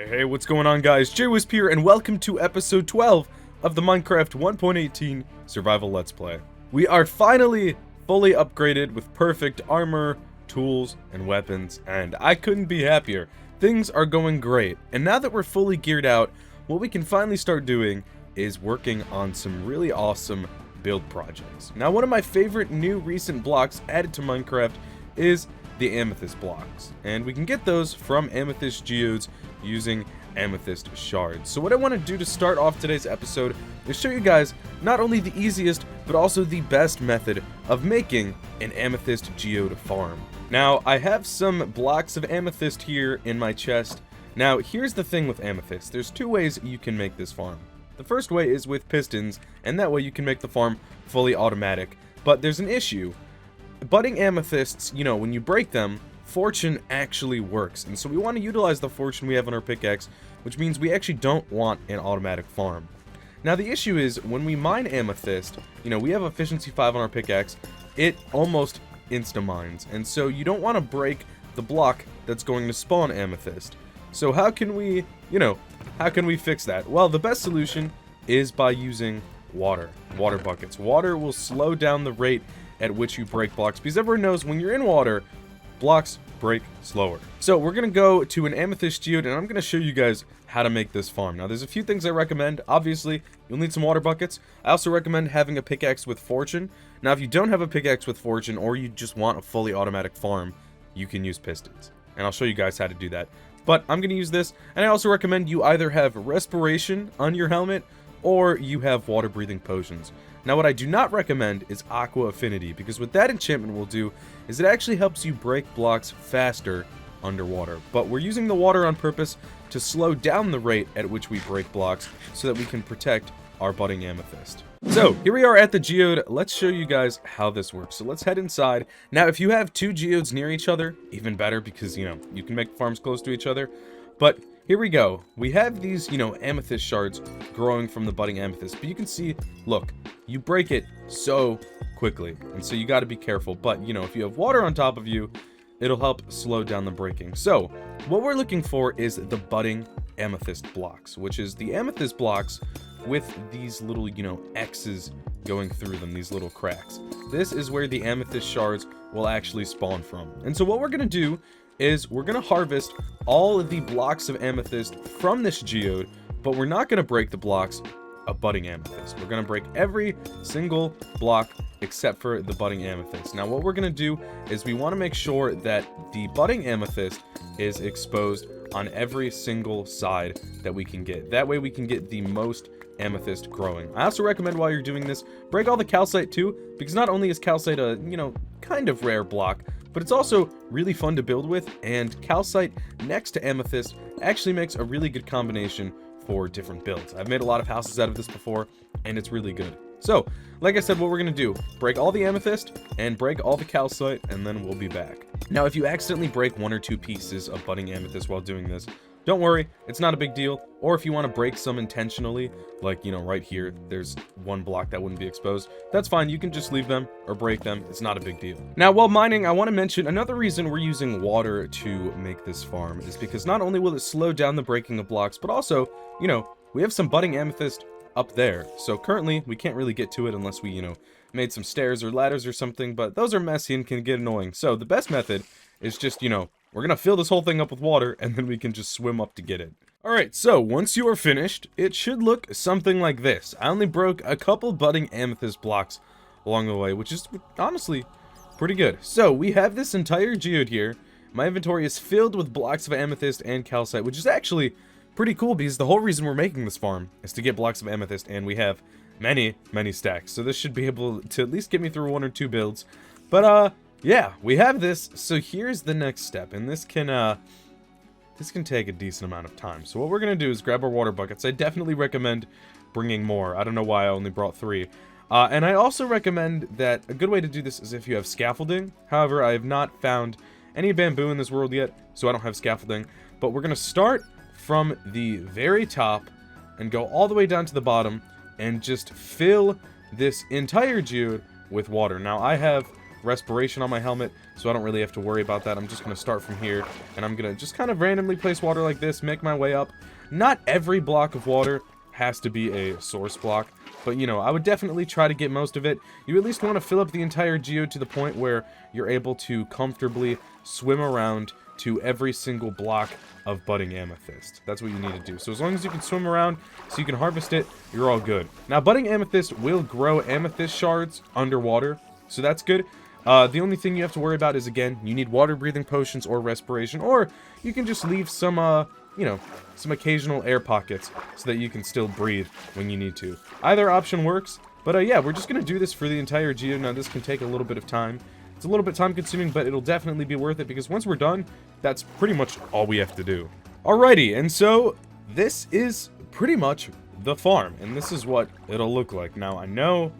Hey, what's going on, guys? JWhisp here, and welcome to episode 12 of the Minecraft 1.18 Survival Let's Play. We are finally fully upgraded with perfect armor, tools, and weapons, and I couldn't be happier. Things are going great, and now that we're fully geared out, what we can finally start doing is working on some really awesome build projects. Now, one of my favorite new recent blocks added to Minecraft is the Amethyst blocks, and we can get those from Amethyst Geodes using Amethyst shards. So what I want to do to start off today's episode is show you guys not only the easiest, but also the best method of making an Amethyst Geode farm. Now, I have some blocks of Amethyst here in my chest. Now, here's the thing with Amethyst. There's two ways you can make this farm. The first way is with pistons, and that way you can make the farm fully automatic. But there's an issue. Budding amethysts, when you break them, fortune actually works, and so we want to utilize the fortune we have on our pickaxe, which means we actually don't want an automatic farm. Now the issue is, when we mine amethyst, we have efficiency 5 on our pickaxe, it almost insta-mines, and so you don't want to break the block that's going to spawn amethyst. So how can we fix that? Well, the best solution is by using water buckets. Water will slow down the rate at which you break blocks, because everyone knows when you're in water, blocks break slower. So we're gonna go to an Amethyst Geode, and I'm gonna show you guys how to make this farm. Now, there's a few things I recommend. Obviously, you'll need some water buckets. I also recommend having a pickaxe with fortune. Now, if you don't have a pickaxe with fortune, or you just want a fully automatic farm, you can use pistons, and I'll show you guys how to do that. But I'm gonna use this, and I also recommend you either have respiration on your helmet, or you have water breathing potions. Now, what I do not recommend is Aqua Affinity, because what that enchantment will do is it actually helps you break blocks faster underwater. But we're using the water on purpose to slow down the rate at which we break blocks so that we can protect our budding amethyst. So, here we are at the geode. Let's show you guys how this works. So let's head inside. Now, if you have two geodes near each other, even better, because, you can make farms close to each other. But here we go. We have these, amethyst shards growing from the budding amethyst. But you can see, look, you break it so quickly. And so you got to be careful. But, if you have water on top of you, it'll help slow down the breaking. So, what we're looking for is the budding amethyst blocks, which is the amethyst blocks with these little, X's going through them, these little cracks. This is where the amethyst shards will actually spawn from. And so what we're going to do is we're going to harvest all of the blocks of amethyst from this geode, but we're not going to break the blocks of budding amethyst. We're going to break every single block except for the budding amethyst. Now, what we're going to do is we want to make sure that the budding amethyst is exposed on every single side that we can get. That way we can get the most amethyst growing. I also recommend, while you're doing this, break all the calcite too, because not only is calcite a, kind of rare block, but it's also really fun to build with, and calcite next to amethyst actually makes a really good combination for different builds. I've made a lot of houses out of this before, and it's really good. So, like I said, what we're going to do, break all the amethyst, and break all the calcite, and then we'll be back. Now, if you accidentally break one or two pieces of budding amethyst while doing this, don't worry, it's not a big deal. Or if you want to break some intentionally, like, right here, there's one block that wouldn't be exposed, that's fine, you can just leave them or break them, it's not a big deal. Now, while mining, I want to mention another reason we're using water to make this farm is because not only will it slow down the breaking of blocks, but also, we have some budding amethyst up there. So currently, we can't really get to it unless we, made some stairs or ladders or something, but those are messy and can get annoying. So the best method is just, we're gonna fill this whole thing up with water, and then we can just swim up to get it. Alright, so once you are finished, it should look something like this. I only broke a couple budding amethyst blocks along the way, which is honestly pretty good. So we have this entire geode here. My inventory is filled with blocks of amethyst and calcite, which is actually pretty cool, because the whole reason we're making this farm is to get blocks of amethyst, and we have many stacks. So this should be able to at least get me through one or two builds. But yeah, we have this. So here's the next step, and this can take a decent amount of time. So what we're gonna do is grab our water buckets. I definitely recommend bringing more. I don't know why I only brought 3. And I also recommend that a good way to do this is if you have scaffolding. However, I have not found any bamboo in this world yet, so I don't have scaffolding. But we're gonna start from the very top and go all the way down to the bottom and just fill this entire geode with water. Now, I have respiration on my helmet, so I don't really have to worry about that. I'm just going to start from here, and I'm going to just kind of randomly place water like this, make my way up. Not every block of water has to be a source block, but you know, I would definitely try to get most of it. You at least want to fill up the entire geode to the point where you're able to comfortably swim around to every single block of budding amethyst. That's what you need to do. So as long as you can swim around so you can harvest it, you're all good. Now, budding amethyst will grow amethyst shards underwater, so that's good. The only thing you have to worry about is, again, you need water breathing potions or respiration, or you can just leave some, you know, some occasional air pockets so that you can still breathe when you need to. Either option works, but yeah, we're just going to do this for the entire geode. Now, this can take a little bit of time. It's a little bit time consuming, but it'll definitely be worth it because once we're done, that's pretty much all we have to do. Alrighty, and so this is pretty much the farm, and this is what it'll look like. Now, I know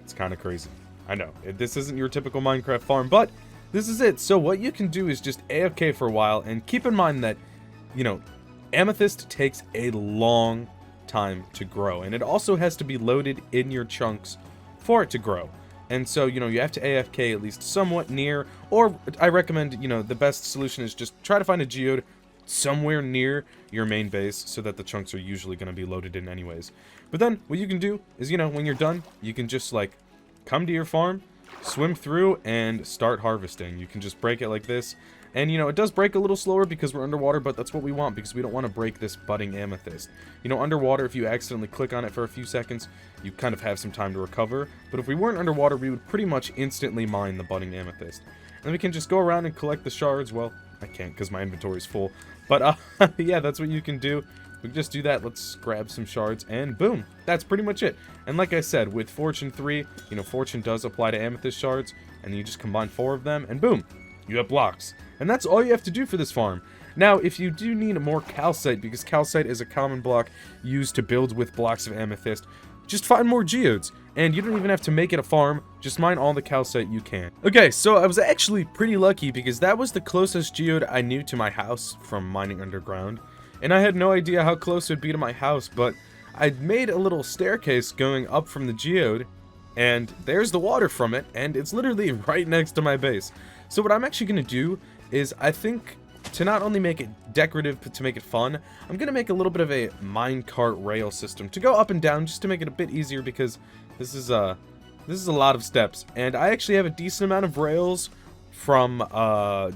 it's kind of crazy. I know, this isn't your typical Minecraft farm, but this is it. So what you can do is just AFK for a while, and keep in mind that, you know, amethyst takes a long time to grow, and it also has to be loaded in your chunks for it to grow. And so, you know, you have to AFK at least somewhat near, or I recommend, you know, the best solution is just try to find a geode somewhere near your main base so that the chunks are usually going to be loaded in anyways. But then what you can do is, you know, when you're done, you can just like come to your farm, swim through, and start harvesting. You can just break it like this. And, you know, it does break a little slower because we're underwater, but that's what we want because we don't want to break this budding amethyst. You know, underwater, if you accidentally click on it for a few seconds, you kind of have some time to recover. But if we weren't underwater, we would pretty much instantly mine the budding amethyst. And we can just go around and collect the shards. Well, I can't because my inventory is full. But, yeah, that's what you can do. We can just do that. Let's grab some shards, and boom. That's pretty much it. And like I said, with Fortune 3, you know, Fortune does apply to amethyst shards, and you just combine 4 of them, and boom, you have blocks. And that's all you have to do for this farm. Now, if you do need more calcite, because calcite is a common block used to build with blocks of amethyst, just find more geodes. And you don't even have to make it a farm, just mine all the calcite you can. Okay, so I was actually pretty lucky because that was the closest geode I knew to my house from mining underground. And I had no idea how close it would be to my house, but I'd made a little staircase going up from the geode, and there's the water from it, and it's literally right next to my base. So what I'm actually going to do is, I think, to not only make it decorative, but to make it fun, I'm going to make a little bit of a minecart rail system to go up and down, just to make it a bit easier, because this is a lot of steps. And I actually have a decent amount of rails from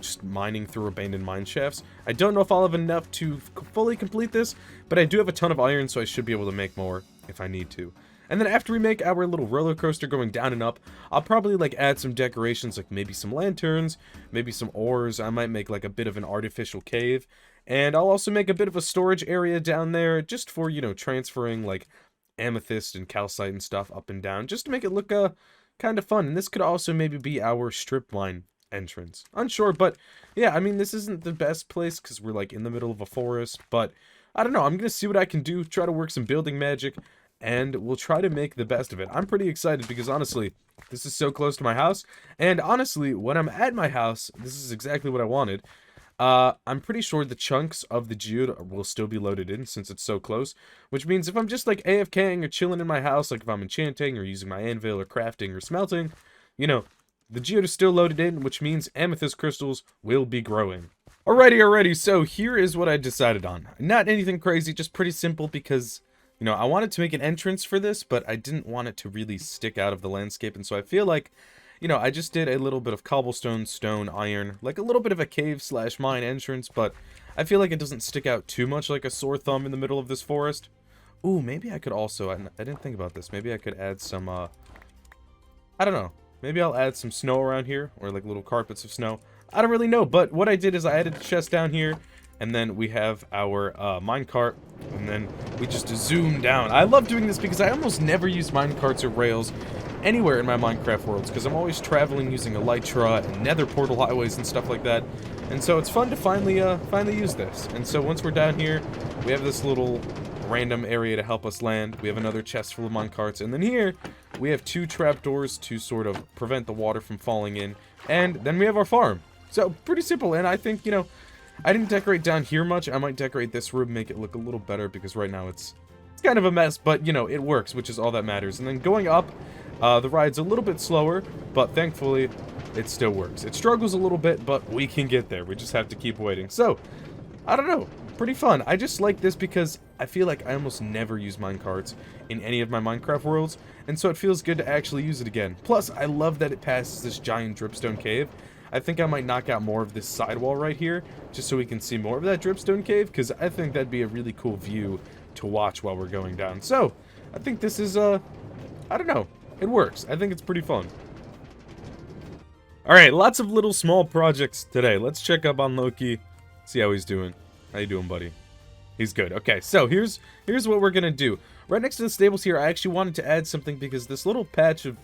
just mining through abandoned mine shafts. I don't know if I'll have enough to fully complete this, but I do have a ton of iron, so I should be able to make more if I need to. And then after we make our little roller coaster going down and up, I'll probably like add some decorations, like maybe some lanterns, maybe some ores. I might make like a bit of an artificial cave, and I'll also make a bit of a storage area down there just for, you know, transferring like amethyst and calcite and stuff up and down, just to make it look kind of fun. And this could also maybe be our strip mine entrance. Unsure, but yeah, I mean, this isn't the best place because we're like in the middle of a forest, but I don't know. I'm gonna see what I can do, try to work some building magic, and we'll try to make the best of it. I'm pretty excited because honestly, this is so close to my house, and honestly, when I'm at my house, this is exactly what I wanted. I'm pretty sure the chunks of the geode will still be loaded in since it's so close, which means if I'm just like AFKing or chilling in my house, like if I'm enchanting or using my anvil or crafting or smelting, you know, the geode is still loaded in, which means amethyst crystals will be growing. Alrighty, so here is what I decided on. Not anything crazy, just pretty simple because, you know, I wanted to make an entrance for this, but I didn't want it to really stick out of the landscape, and so I feel like, you know, I just did a little bit of cobblestone, stone, iron, like a little bit of a cave/mine entrance, but I feel like it doesn't stick out too much like a sore thumb in the middle of this forest. Ooh, maybe I could also, I didn't think about this, maybe I could add some, I don't know, maybe I'll add some snow around here, or like little carpets of snow. I don't really know, but what I did is I added a chest down here, and then we have our minecart, and then we just zoom down. I love doing this because I almost never use minecarts or rails anywhere in my Minecraft worlds, because I'm always traveling using Elytra and nether portal highways and stuff like that. And so it's fun to finally use this. And so once we're down here, we have this little random area to help us land. We have another chest full of minecarts, and then here we have 2 trapdoors to sort of prevent the water from falling in. And then we have our farm. So pretty simple, and I think, you know, I didn't decorate down here much. I might decorate this room, make it look a little better, because right now it's kind of a mess, but, you know, it works, which is all that matters. And then going up, The ride's a little bit slower, but thankfully, it still works. It struggles a little bit, but we can get there. We just have to keep waiting. So, I don't know. Pretty fun. I just like this because I feel like I almost never use minecarts in any of my Minecraft worlds, and so it feels good to actually use it again. Plus, I love that it passes this giant dripstone cave. I think I might knock out more of this sidewall right here, just so we can see more of that dripstone cave, because I think that'd be a really cool view to watch while we're going down. So, I think this is, I don't know. It works. I think it's pretty fun. Alright, lots of little small projects today. Let's check up on Loki, see how he's doing. How you doing, buddy? He's good. Okay, so here's what we're gonna do. Right next to the stables here, I actually wanted to add something because this little patch of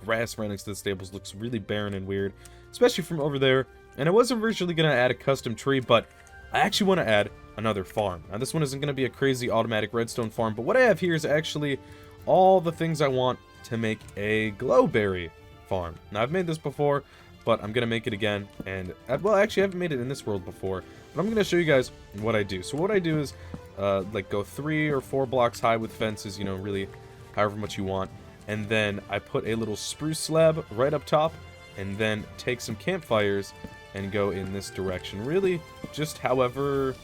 grass right next to the stables looks really barren and weird, especially from over there. And I was originally gonna add a custom tree, but I actually want to add another farm. Now, this one isn't gonna be a crazy automatic redstone farm, but what I have here is actually all the things I want to make a glowberry farm. Now, I've made this before, but I'm gonna make it again, and well, actually I haven't made it in this world before, but I'm gonna show you guys what I do. So what I do is like go 3 or 4 blocks high with fences, you know, really however much you want, and then I put a little spruce slab right up top, and then take some campfires and go in this direction, really just however,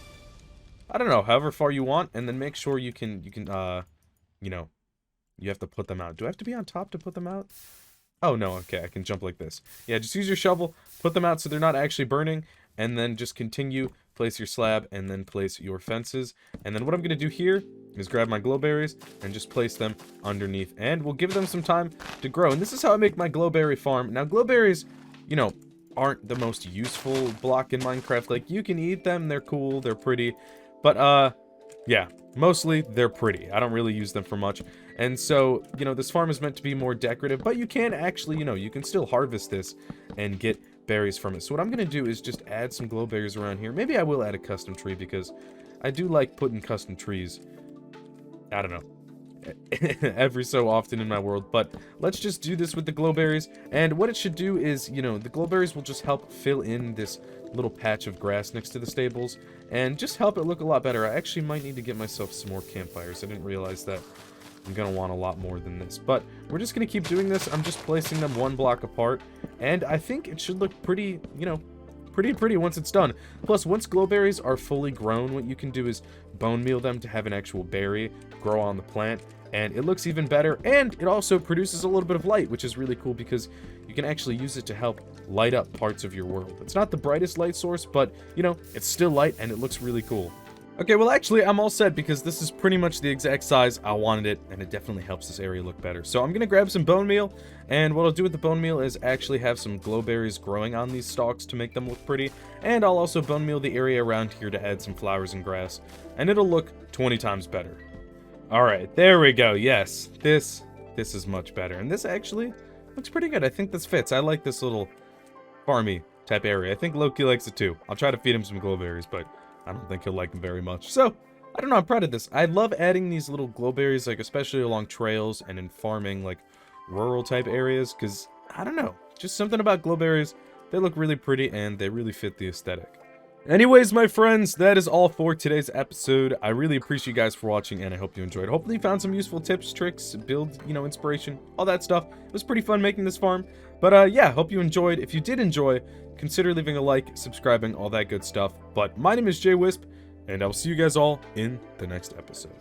I don't know, however far you want, and then make sure you can you know, you have to put them out. Do I have to be on top to put them out? Oh, no, okay, I can jump like this. Yeah, just use your shovel, put them out so they're not actually burning, and then just continue, place your slab, and then place your fences. And then what I'm going to do here is grab my glowberries and just place them underneath, and we'll give them some time to grow. And this is how I make my glowberry farm. Now, glowberries, you know, aren't the most useful block in Minecraft. Like, you can eat them, they're cool, they're pretty, but, yeah, mostly they're pretty. I don't really use them for much. And so, you know, this farm is meant to be more decorative, but you can actually, you know, you can still harvest this and get berries from it. So what I'm going to do is just add some glowberries around here. Maybe I will add a custom tree because I do like putting custom trees, I don't know, every so often in my world. But let's just do this with the glowberries. And what it should do is, you know, the glowberries will just help fill in this little patch of grass next to the stables and just help it look a lot better. I actually might need to get myself some more campfires. I didn't realize that. I'm gonna want a lot more than this, but we're just gonna keep doing this. I'm just placing them 1 block apart, and I think it should look pretty, you know, pretty once it's done. Plus, once glowberries are fully grown, what you can do is bone meal them to have an actual berry grow on the plant, and it looks even better, and it also produces a little bit of light, which is really cool because you can actually use it to help light up parts of your world. It's not the brightest light source, but, you know, it's still light, and it looks really cool. Okay, well, actually, I'm all set because this is pretty much the exact size I wanted it, and it definitely helps this area look better. So I'm going to grab some bone meal, and what I'll do with the bone meal is actually have some glowberries growing on these stalks to make them look pretty, and I'll also bone meal the area around here to add some flowers and grass, and it'll look 20 times better. Alright, there we go, yes. This is much better, and this actually looks pretty good. I think this fits. I like this little farmy type area. I think Loki likes it too. I'll try to feed him some glowberries, but I don't think he'll like them very much. So, I don't know, I'm proud of this. I love adding these little glowberries, like, especially along trails and in farming, like, rural type areas, because, I don't know, just something about glowberries. They look really pretty, and they really fit the aesthetic. Anyways, my friends, that is all for today's episode. I really appreciate you guys for watching, and I hope you enjoyed. Hopefully you found some useful tips, tricks, build, you know, inspiration, all that stuff. It was pretty fun making this farm. But, yeah, hope you enjoyed. If you did enjoy, consider leaving a like, subscribing, all that good stuff. But my name is JWhisp, and I'll see you guys all in the next episode.